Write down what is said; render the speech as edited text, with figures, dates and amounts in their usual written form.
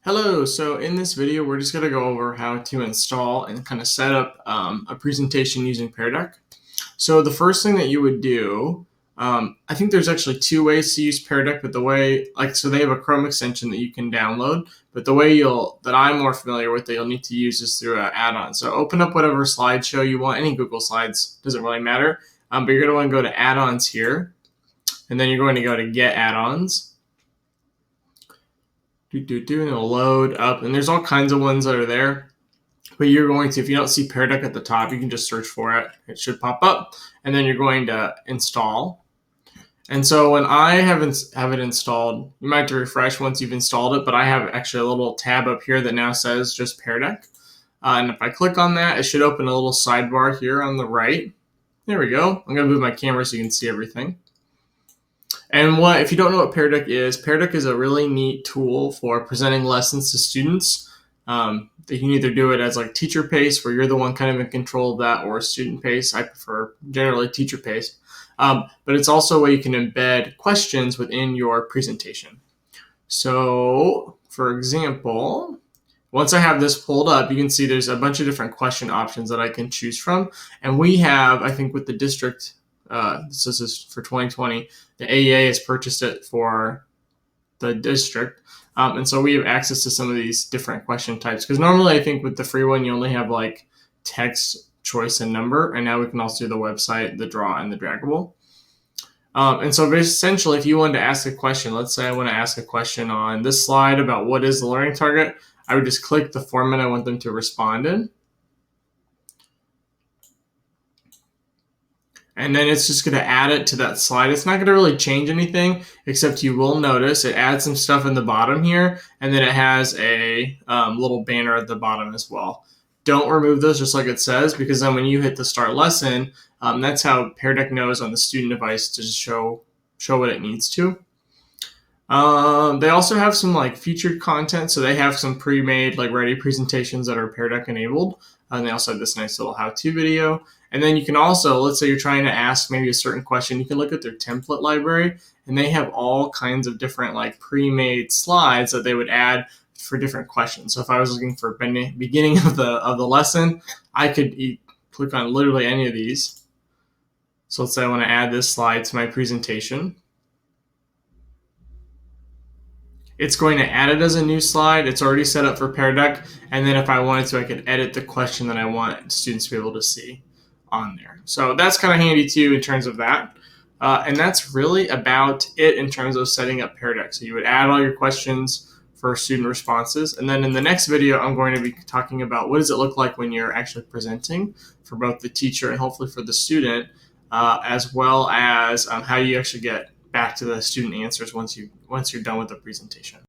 Hello, so in this video we're just going to go over how to install and kind of set up a presentation using Peardeck. So the first thing that you would do, I think there's actually two ways to use Peardeck, but so they have a Chrome extension that you can download, but the way that I'm more familiar with that you'll need to use is through an add-on. So open up whatever slideshow you want, any Google Slides, doesn't really matter, but you're going to want to go to add-ons here, and then you're going to go to get add-ons. And it'll load up, and there's all kinds of ones that are there, but you're going to, if you don't see Peardeck at the top, you can just search for it. It should pop up, and then you're going to install. And so when I have it installed, you might have to refresh once you've installed it, but I have actually a little tab up here that now says just Peardeck. And if I click on that, it should open a little sidebar here on the right. There we go. I'm going to move my camera so you can see everything. And if you don't know what Peardeck is a really neat tool for presenting lessons to students. You can either do it as like teacher pace, where you're the one kind of in control of that, or student pace. I prefer generally teacher pace. But it's also a way you can embed questions within your presentation. So, for example, once I have this pulled up, you can see there's a bunch of different question options that I can choose from. And we have, I think with the district, this is for 2020, the AEA has purchased it for the district. And so we have access to some of these different question types. Because normally I think with the free one, you only have like text, choice, and number. And now we can also do the website, the draw, and the draggable. And so essentially, if you wanted to ask a question, let's say I want to ask a question on this slide about what is the learning target, I would just click the format I want them to respond in. And then it's just going to add it to that slide. It's not going to really change anything, except you will notice it adds some stuff in the bottom here, and then it has a little banner at the bottom as well. Don't remove those, just like it says, because then when you hit the start lesson, that's how Peardeck knows on the student device to just show what it needs to. They also have some like featured content, so they have some pre-made like ready presentations that are Peardeck enabled, and they also have this nice little how-to video. And then you can also, let's say you're trying to ask maybe a certain question, you can look at their template library, and they have all kinds of different like pre-made slides that they would add for different questions. So if I was looking for beginning of the lesson, I could click on literally any of these. So let's say I want to add this slide to my presentation. It's going to add it as a new slide. It's already set up for Peardeck. And then if I wanted to, I could edit the question that I want students to be able to see on there. So that's kind of handy too in terms of that. And that's really about it in terms of setting up Peardeck. So you would add all your questions for student responses. And then in the next video, I'm going to be talking about what does it look like when you're actually presenting for both the teacher and hopefully for the student, as well as how you actually get back to the student answers once you're done with the presentation.